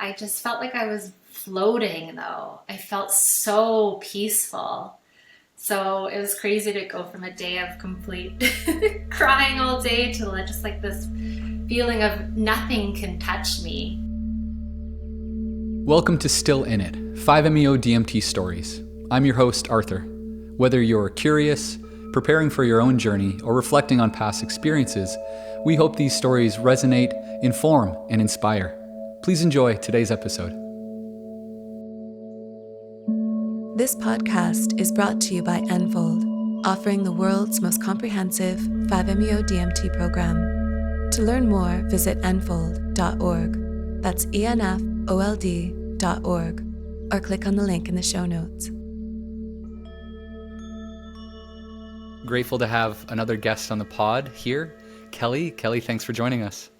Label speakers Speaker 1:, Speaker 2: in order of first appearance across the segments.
Speaker 1: I just felt like I was floating though. I felt so peaceful. So it was crazy to go from a day of complete crying all day to just like this feeling of nothing can touch me.
Speaker 2: Welcome to Still In It, 5-MeO DMT Stories. I'm your host, Arthur. Whether you're curious, preparing for your own journey, or reflecting on past experiences, we hope these stories resonate, inform, and inspire. Please enjoy today's episode.
Speaker 3: This podcast is brought to you by Enfold, offering the world's most comprehensive 5-MeO DMT program. To learn more, visit enfold.org. That's enfold.org, or click on the link in the show notes.
Speaker 2: Grateful to have another guest on the pod here, Kelly. Kelly, thanks for joining us.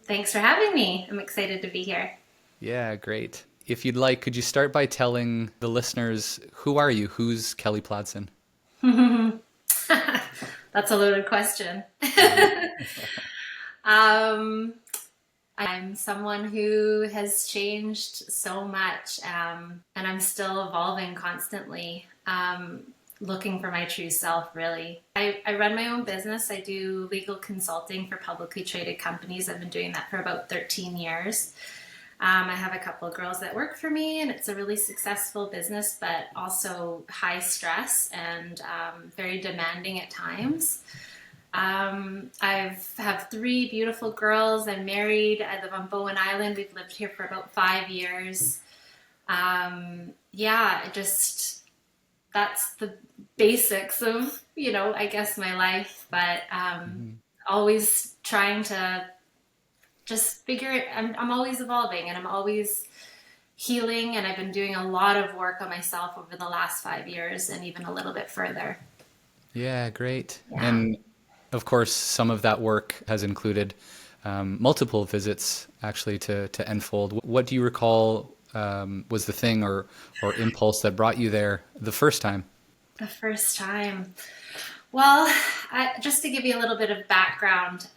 Speaker 1: Thanks for having me. I'm excited to be here.
Speaker 2: Yeah, great. If you'd like, could you start by telling the listeners, who are you? Who's Kelly Pladsen?
Speaker 1: That's a loaded question. I'm someone who has changed so much, and I'm still evolving constantly, looking for my true self, really. I run my own business. I do legal consulting for publicly traded companies. I've been doing that for about 13 years. I have a couple of girls that work for me, and it's a really successful business, but also high stress and very demanding at times. I have 3 beautiful girls. I'm married. I live on Bowen Island. We've lived here for about 5 years. That's the basics of, I guess my life, but always trying to just figure it. I'm always evolving, and I'm always healing, and I've been doing a lot of work on myself over the last 5 years and even a little bit further.
Speaker 2: Yeah, great.
Speaker 1: Yeah.
Speaker 2: And of course, some of that work has included multiple visits actually to Enfold. What do you recall was the thing or impulse that brought you there the first time?
Speaker 1: The first time. Well, just to give you a little bit of background,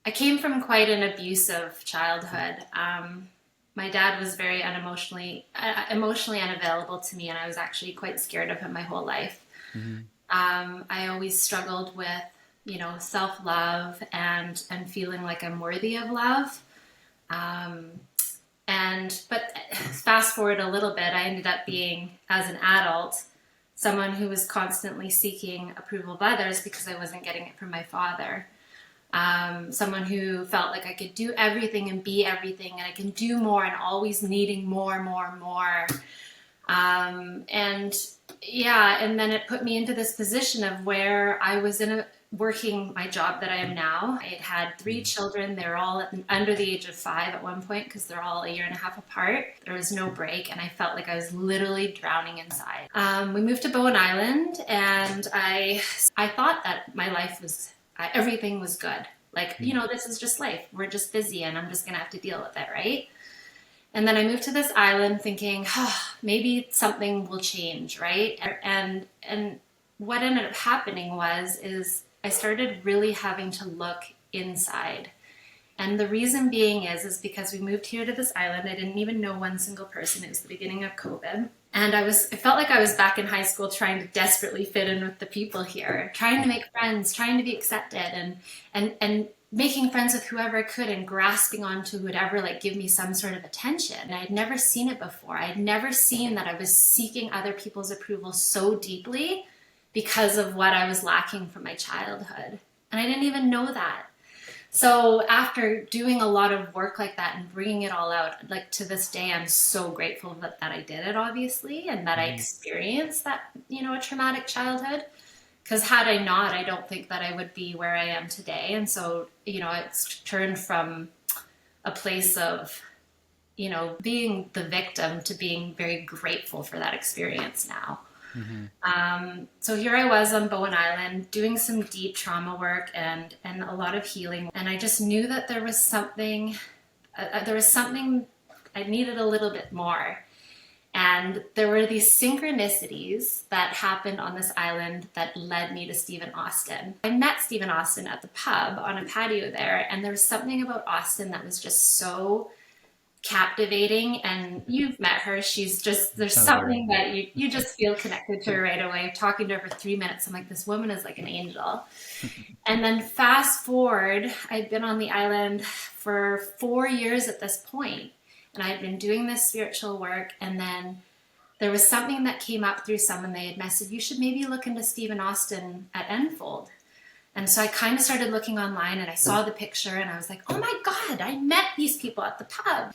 Speaker 1: I came from quite an abusive childhood. My dad was very emotionally unavailable to me, and I was actually quite scared of him my whole life. Mm-hmm. I always struggled with, self-love and feeling like I'm worthy of love. But fast forward a little bit, I ended up being, as an adult, someone who was constantly seeking approval of others because I wasn't getting it from my father. Someone who felt like I could do everything and be everything, and I can do more, and always needing more. And then it put me into this position of where I was working my job that I am now. I had 3 children. They were all under the age of 5 at one point because they're all a year and a half apart. There was no break, and I felt like I was literally drowning inside. We moved to Bowen Island, and I thought that my life was, everything was good. Like, this is just life. We're just busy, and I'm just going to have to deal with it, right? And then I moved to this island thinking, maybe something will change, right? And what ended up happening is I started really having to look inside. And the reason being is because we moved here to this island. I didn't even know one single person. It was the beginning of COVID. And I felt like I was back in high school trying to desperately fit in with the people here, trying to make friends, trying to be accepted, and making friends with whoever I could, and grasping onto who would ever give me some sort of attention. And I had never seen it before. I had never seen that I was seeking other people's approval so deeply because of what I was lacking from my childhood. And I didn't even know that. So after doing a lot of work like that and bringing it all out, to this day, I'm so grateful that I did it, obviously, and that I experienced that, a traumatic childhood. Because had I not, I don't think that I would be where I am today. And so, it's turned from a place of, being the victim to being very grateful for that experience now. Mm-hmm. So here I was on Bowen Island doing some deep trauma work and a lot of healing. And I just knew that there was something I needed a little bit more. And there were these synchronicities that happened on this island that led me to Stephen Austin. I met Stephen Austin at the pub on a patio there, and there was something about Austin that was just so captivating, and you've met her. She's just, there's
Speaker 2: Sounds
Speaker 1: something
Speaker 2: right.
Speaker 1: that you just feel connected to her right away. Talking to her for 3 minutes, I'm like, this woman is like an angel. And then fast forward, I'd been on the island for 4 years at this point, and I'd been doing this spiritual work, and then there was something that came up through someone. They had messaged, you should maybe look into Stephen Austin at Enfold. And so I kind of started looking online, and I saw the picture, and I was like, oh my God, I met these people at the pub.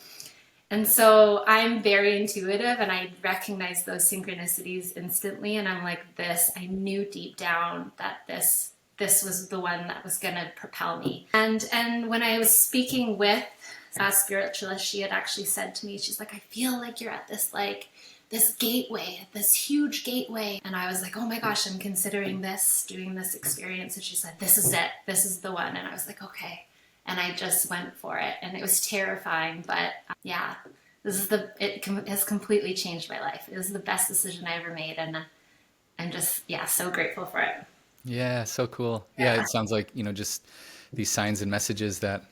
Speaker 1: And so I'm very intuitive, and I recognize those synchronicities instantly. And I'm like, I knew deep down that this was the one that was going to propel me. And when I was speaking with a spiritualist, she had actually said to me, she's like, I feel like you're at this gateway, this huge gateway. And I was like, oh my gosh, I'm considering doing this experience. And she said, this is it. This is the one. And I was like, okay. And I just went for it. And it was terrifying. But yeah, it has completely changed my life. It was the best decision I ever made. And I'm just, so grateful for it.
Speaker 2: Yeah, so cool. Yeah, it sounds like, just these signs and messages that,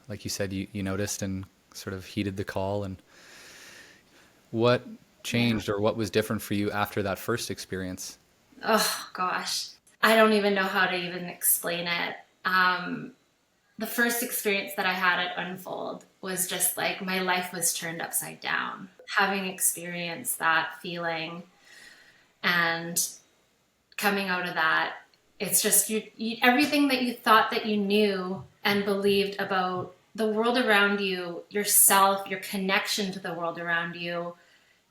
Speaker 2: like you said, you noticed and sort of heeded the call. And what changed or what was different for you after that first experience?
Speaker 1: Oh gosh, I don't even know how to even explain it. The first experience that I had at Enfold was just like my life was turned upside down. Having experienced that feeling and coming out of that, it's just everything that you thought that you knew and believed about the world around you, yourself, your connection to the world around you,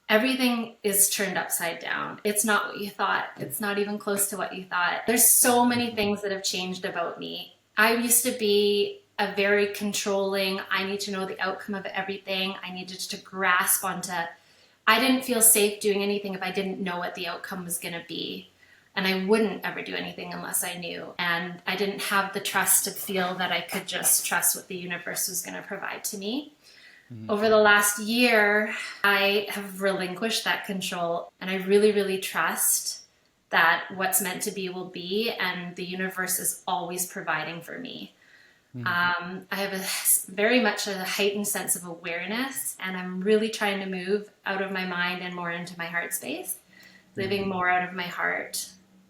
Speaker 1: everything is turned upside down. It's not what you thought. It's not even close to what you thought. There's so many things that have changed about me. I used to be a very controlling, I need to know the outcome of everything. I needed to grasp onto, I didn't feel safe doing anything if I didn't know what the outcome was going to be. And I wouldn't ever do anything unless I knew. And I didn't have the trust to feel that I could just trust what the universe was going to provide to me. Over the last year, I have relinquished that control, and I really, really trust that what's meant to be will be, and the universe is always providing for me. I have very much a heightened sense of awareness, and I'm really trying to move out of my mind and more into my heart space, living more out of my heart,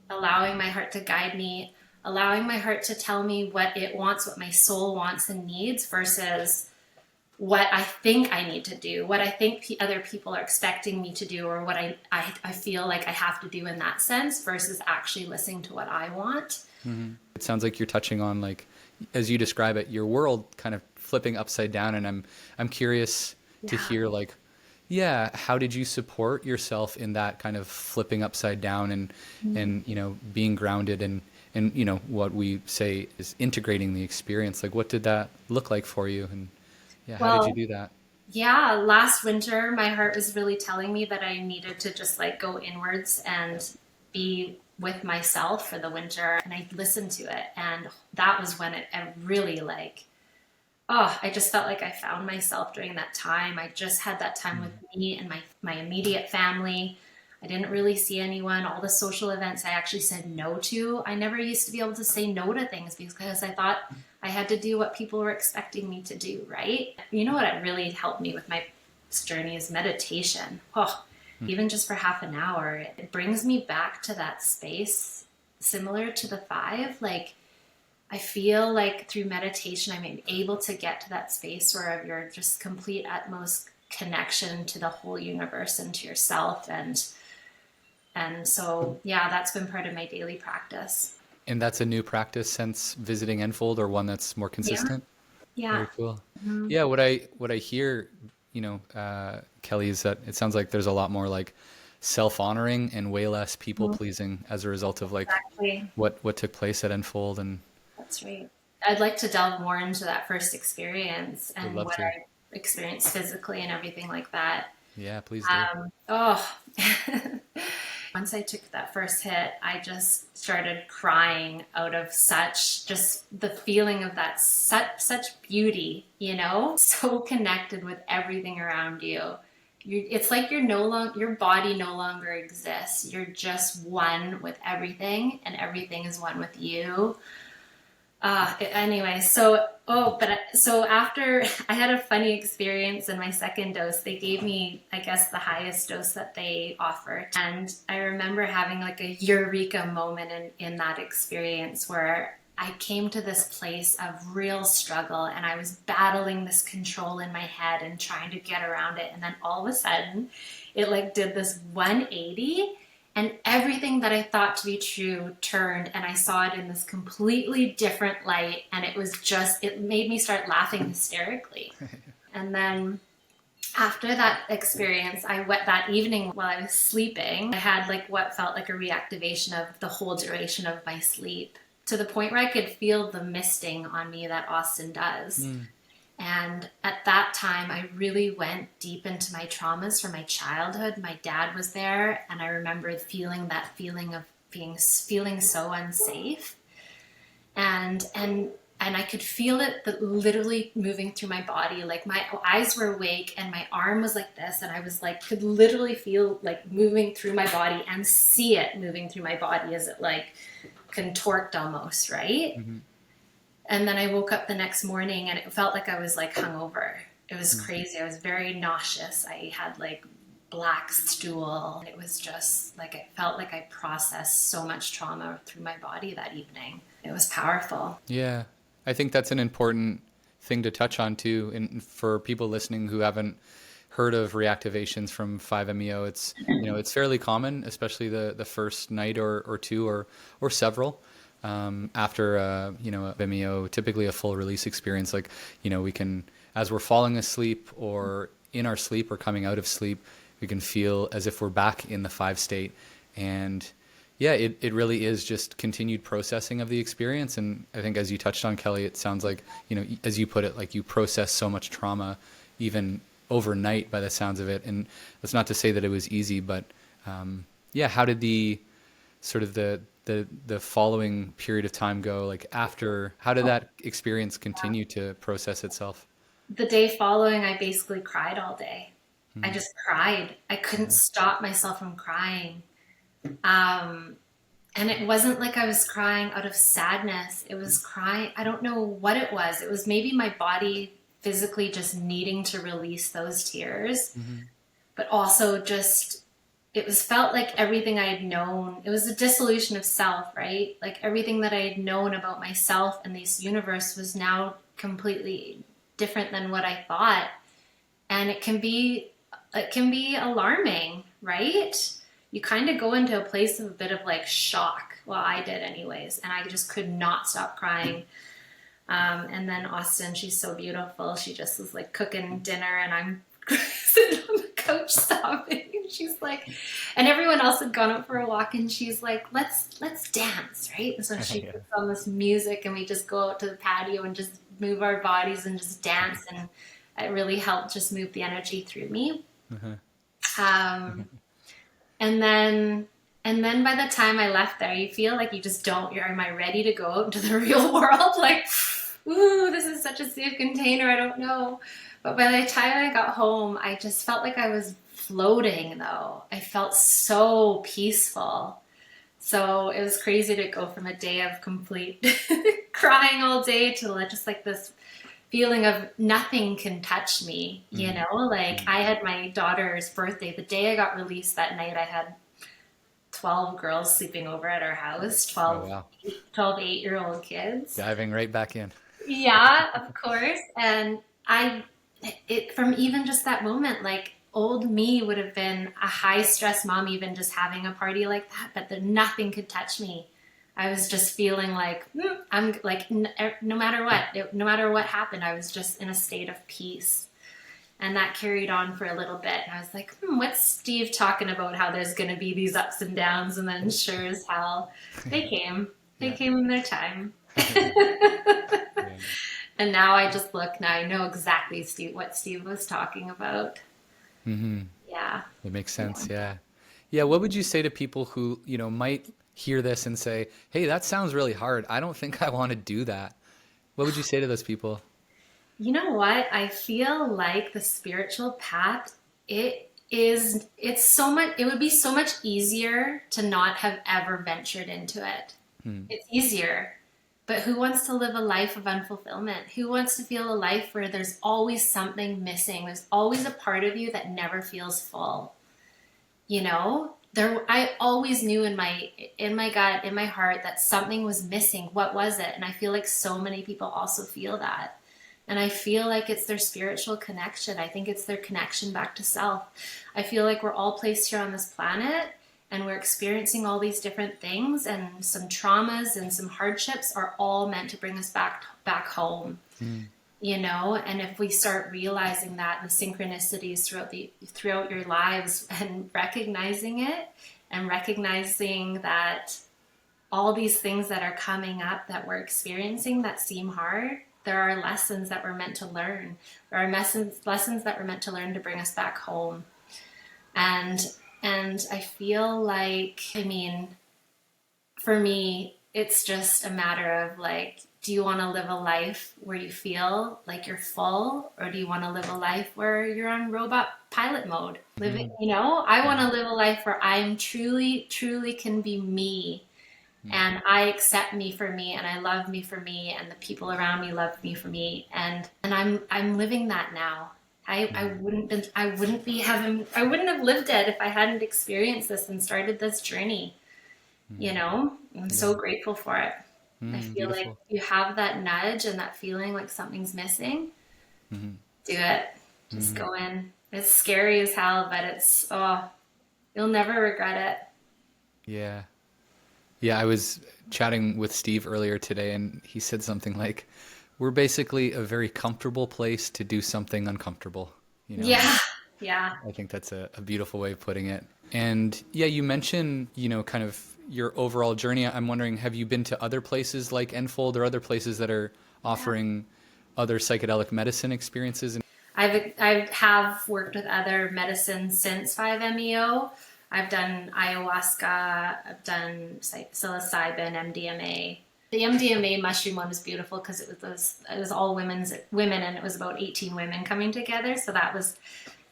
Speaker 1: allowing my heart to guide me, allowing my heart to tell me what it wants, what my soul wants and needs, versus what I think I need to do, what I think other people are expecting me to do, or what I feel like I have to do in that sense, versus actually listening to what I want.
Speaker 2: It sounds like you're touching on, like, as you describe it, your world kind of flipping upside down. And I'm curious to hear, like, how did you support yourself in that kind of flipping upside down and being grounded and what we say is integrating the experience? Like, what did that look like for you? And how did you do that?
Speaker 1: Yeah, last winter, my heart was really telling me that I needed to just like go inwards and be with myself for the winter. And I listened to it. And that was when it really I just felt like I found myself during that time. I just had that time with me and my immediate family. I didn't really see anyone. All the social events I actually said no to. I never used to be able to say no to things because I thought I had to do what people were expecting me to do, right? You know what really helped me with my journey is meditation. Even just for half an hour, it brings me back to that space similar to the 5. Like, I feel like through meditation, I'm able to get to that space where you're just complete utmost connection to the whole universe and to yourself. And so, that's been part of my daily practice.
Speaker 2: And that's a new practice since visiting Enfold, or one that's more consistent?
Speaker 1: Yeah.
Speaker 2: Very cool. Yeah. What I hear, Kelly, is that it sounds like there's a lot more like self-honoring and way less people pleasing as a result of what took place at Enfold. And
Speaker 1: that's right. I'd like to delve more into that first experience and what I experienced physically and everything like that.
Speaker 2: Yeah, please do.
Speaker 1: Once I took that first hit, I just started crying out of just the feeling of that such beauty, so connected with everything around you. It's like your body no longer exists. You're just one with everything, and everything is one with you. Anyway, so after I had a funny experience in my second dose, they gave me, I guess, the highest dose that they offered. And I remember having like a eureka moment in that experience where I came to this place of real struggle and I was battling this control in my head and trying to get around it. And then all of a sudden it like did this 180 and everything that I thought to be true turned, and I saw it in this completely different light. And it was just, it made me start laughing hysterically. And then after that experience, I went that evening while I was sleeping. I had like what felt like a reactivation of the whole duration of my sleep, to the point where I could feel the misting on me that Austin does. And at that time, I really went deep into my traumas from my childhood. My dad was there, and I remember feeling that feeling of feeling so unsafe. And I could feel it literally moving through my body. Like my eyes were awake and my arm was like this, and I was like, could literally feel like moving through my body and see it moving through my body as it like contorted almost, right? Mm-hmm. And then I woke up the next morning and it felt like I was like hungover. It was crazy. I was very nauseous. I had like black stool. It was just like, it felt like I processed so much trauma through my body that evening. It was powerful.
Speaker 2: Yeah. I think that's an important thing to touch on too. And for people listening who haven't heard of reactivations from 5-MeO, it's, you know, it's fairly common, especially the first night or two or several. After, you know, MEO, typically a full release experience, like, you know, we can, as we're falling asleep or in our sleep or coming out of sleep, we can feel as if we're back in the 5 state. And yeah, it really is just continued processing of the experience. And I think as you touched on, Kelly, it sounds like, you know, as you put it, like you process so much trauma even overnight by the sounds of it. And that's not to say that it was easy, but yeah, how did the sort of the following period of time go? Like after, how did that experience continue to process itself?
Speaker 1: The day following, I basically cried all day. I just cried. I couldn't stop myself from crying. And it wasn't like I was crying out of sadness. It was crying, I don't know what it was. It was maybe my body physically just needing to release those tears, but also just, it was felt like everything I had known. It was a dissolution of self, right? Like everything that I had known about myself and this universe was now completely different than what I thought. And it can be alarming, right? You kind of go into a place of a bit of like shock. Well, I did anyways. And I just could not stop crying. And then Austin, she's so beautiful. She just was like cooking dinner and I'm sitting on the couch sobbing. She's like, and everyone else had gone out for a walk and she's like, let's dance, right? And so she puts on this music and we just go out to the patio and just move our bodies and just dance. And it really helped just move the energy through me. And then by the time I left there, you feel like you just don't, am I ready to go out into the real world? Like, ooh, this is such a safe container. I don't know. But by the time I got home, I just felt like I was floating though. I felt so peaceful. So it was crazy to go from a day of complete crying all day to just like this feeling of nothing can touch me, you know? Like I had my daughter's birthday. The day I got released that night, I had 12 girls sleeping over at our house, 12 8-year-old kids.
Speaker 2: Diving right back in.
Speaker 1: Yeah, of course. And from even just that moment, like old me would have been a high stress mom, even just having a party like that, but nothing could touch me. I was just feeling like, I'm like, no matter what happened, I was just in a state of peace. And that carried on for a little bit. And I was like, what's Steve talking about? How there's going to be these ups and downs. And then sure as hell, they came. They came in their time. And now I just look, now I know exactly what Steve was talking about. Yeah.
Speaker 2: It makes sense. Yeah. Yeah. What would you say to people who, you know, might hear this and say, hey, that sounds really hard. I don't think I want to do that. What would you say to those people?
Speaker 1: You know what? I feel like the spiritual path, it would be so much easier to not have ever ventured into it. It's easier, But who wants to live a life of unfulfillment? Who wants to feel a life where there's always something missing? There's always a part of you that never feels full. You know, I always knew in my gut, in my heart, that something was missing. What was it? And I feel like so many people also feel that. And I feel like it's their spiritual connection. I think it's their connection back to self. I feel like we're all placed here on this planet and we're experiencing all these different things, and some traumas and some hardships are all meant to bring us back home. You know, and if we start realizing that in the synchronicities throughout your lives, and recognizing it, and recognizing that all these things that are coming up that we're experiencing that seem hard, there are lessons that we're meant to learn. There are lessons that we're meant to learn to bring us back home. And I feel like, I mean, for me, it's just a matter of like, do you want to live a life where you feel like you're full, or do you want to live a life where you're on robot pilot mode? Living, you know, I want to live a life where I'm truly, truly can be me. And I accept me for me, and I love me for me, and the people around me love me for me. And I'm living that now. I wouldn't have lived it if I hadn't experienced this and started this journey. You know, I'm so grateful for it. I feel
Speaker 2: beautiful.
Speaker 1: like you have that nudge and that feeling like something's missing. Do it. Just go in. It's scary as hell, but it's, you'll never regret it.
Speaker 2: Yeah. Yeah, I was chatting with Steve earlier today, and he said something like, we're basically a very comfortable place to do something uncomfortable. You know?
Speaker 1: Yeah. Yeah.
Speaker 2: I think that's a beautiful way of putting it. And yeah, you mentioned, you know, kind of your overall journey. I'm wondering, have you been to other places like Enfold, or other places that are offering other psychedelic medicine experiences?
Speaker 1: I have worked with other medicines since 5-MeO. I've done ayahuasca, I've done psilocybin, MDMA. The MDMA mushroom one was beautiful because it was all women, and it was about 18 women coming together. So that was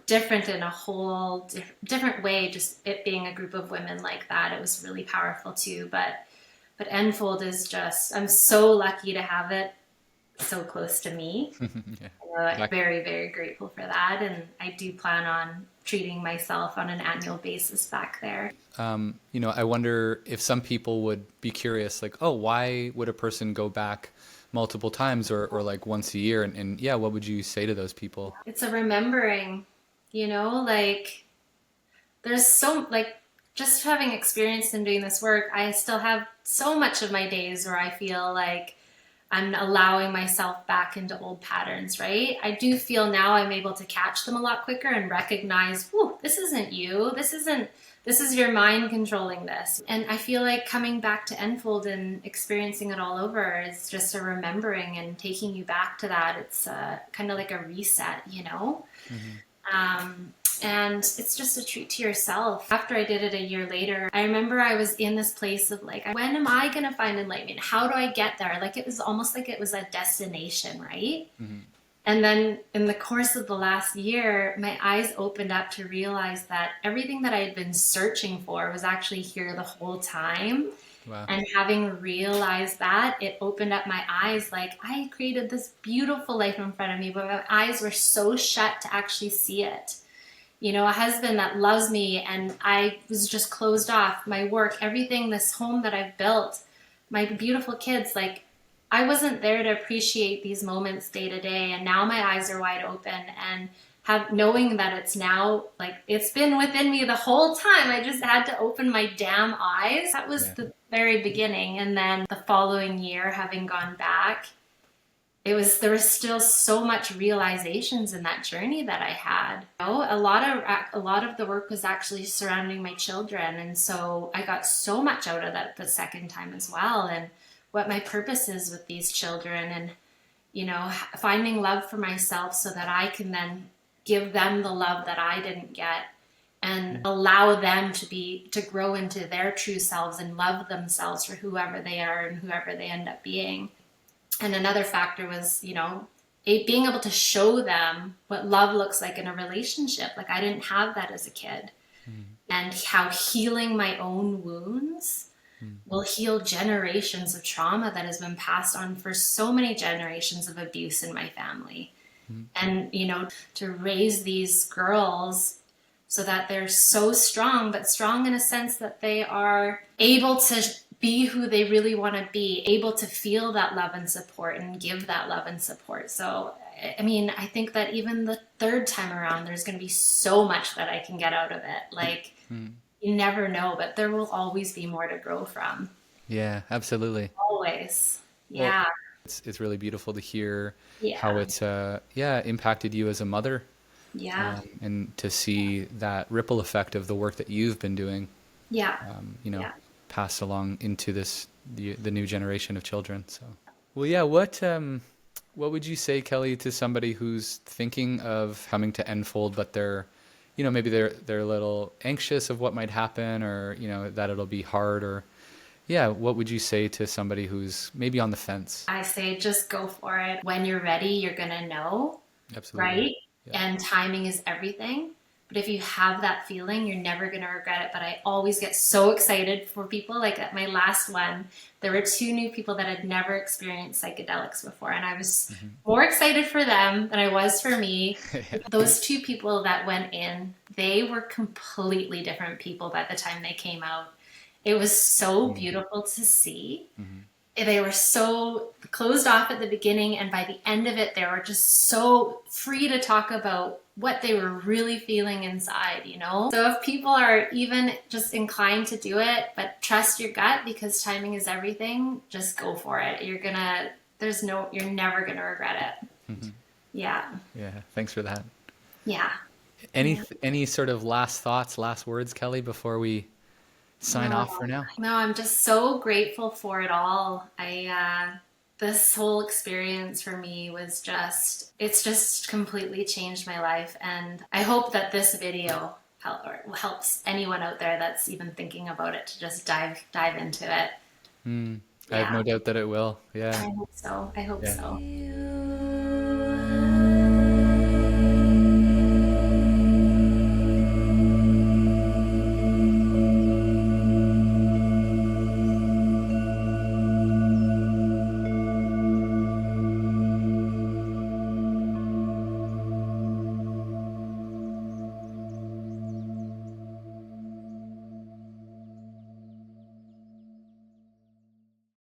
Speaker 1: different in a whole different way, just it being a group of women like that. It was really powerful too. But Enfold is just, I'm so lucky to have it so close to me. I'm very, very grateful for that. And I do plan on treating myself on an annual basis back there.
Speaker 2: You know, I wonder if some people would be curious, like, oh, why would a person go back multiple times or like once a year? And yeah, what would you say to those people?
Speaker 1: It's a remembering, you know, like there's so, like, just having experienced and doing this work, I still have so much of my days where I feel like I'm allowing myself back into old patterns, right? I do feel now I'm able to catch them a lot quicker and recognize, whoa, this isn't you. This is your mind controlling this. And I feel like coming back to Enfold and experiencing it all over is just a remembering and taking you back to that. It's kind of like a reset, you know? And it's just a treat to yourself. After I did it a year later, I remember I was in this place of like, when am I going to find enlightenment? How do I get there? Like, it was almost like it was a destination, right? And then in the course of the last year, my eyes opened up to realize that everything that I had been searching for was actually here the whole time.
Speaker 2: Wow.
Speaker 1: And having realized that, it opened up my eyes. Like, I created this beautiful life in front of me, but my eyes were so shut to actually see it. You know, a husband that loves me, and I was just closed off. My work, everything, this home that I've built, my beautiful kids, like, I wasn't there to appreciate these moments day to day. And now my eyes are wide open, and knowing that it's now, like, it's been within me the whole time. I just had to open my damn eyes. That was the very beginning. And then the following year, having gone back, there was still so much realizations in that journey that I had. You know, a lot of the work was actually surrounding my children, and so I got so much out of that the second time as well, and what my purpose is with these children, and, you know, finding love for myself so that I can then give them the love that I didn't get, and allow them to grow into their true selves and love themselves for whoever they are and whoever they end up being. And another factor was, you know, being able to show them what love looks like in a relationship. Like, I didn't have that as a kid. And how healing my own wounds will heal generations of trauma that has been passed on for so many generations of abuse in my family. And, you know, to raise these girls so that they're so strong, but strong in a sense that they are able to be who they really want to be, able to feel that love and support and give that love and support. So, I mean, I think that even the third time around, there's going to be so much that I can get out of it. Like, you never know, but there will always be more to grow from.
Speaker 2: Yeah, absolutely.
Speaker 1: Always. Yeah.
Speaker 2: Well, it's really beautiful to hear
Speaker 1: Yeah.
Speaker 2: how it's impacted you as a mother,
Speaker 1: Yeah.
Speaker 2: and to see that ripple effect of the work that you've been doing,
Speaker 1: Yeah.
Speaker 2: Yeah. Passed along into the new generation of children. So, well, yeah, what would you say, Kelly, to somebody who's thinking of coming to Enfold, but they're, maybe they're a little anxious of what might happen, or, that it'll be hard, or, what would you say to somebody who's maybe on the fence?
Speaker 1: I say just go for it. When you're ready, you're going to know.
Speaker 2: Absolutely.
Speaker 1: Right?
Speaker 2: Yeah.
Speaker 1: And timing is everything. But if you have that feeling, you're never going to regret it. But I always get so excited for people. Like at my last one, there were 2 new people that had never experienced psychedelics before. And I was more excited for them than I was for me. Those 2 people that went in, they were completely different people by the time they came out. It was so beautiful to see. They were so closed off at the beginning, and by the end of it, they were just so free to talk about what they were really feeling inside, So if people are even just inclined to do it, but trust your gut because timing is everything, just go for it. You're never gonna regret it. Yeah.
Speaker 2: Yeah. Thanks for that.
Speaker 1: Yeah.
Speaker 2: Any sort of last thoughts, last words, Kelly, before we sign off for now?
Speaker 1: No, I'm just so grateful for it all. This whole experience for me was it's just completely changed my life. And I hope that this video helps anyone out there that's even thinking about it to just dive into it.
Speaker 2: I have no doubt that it will. Yeah.
Speaker 1: I hope so.
Speaker 2: Yeah.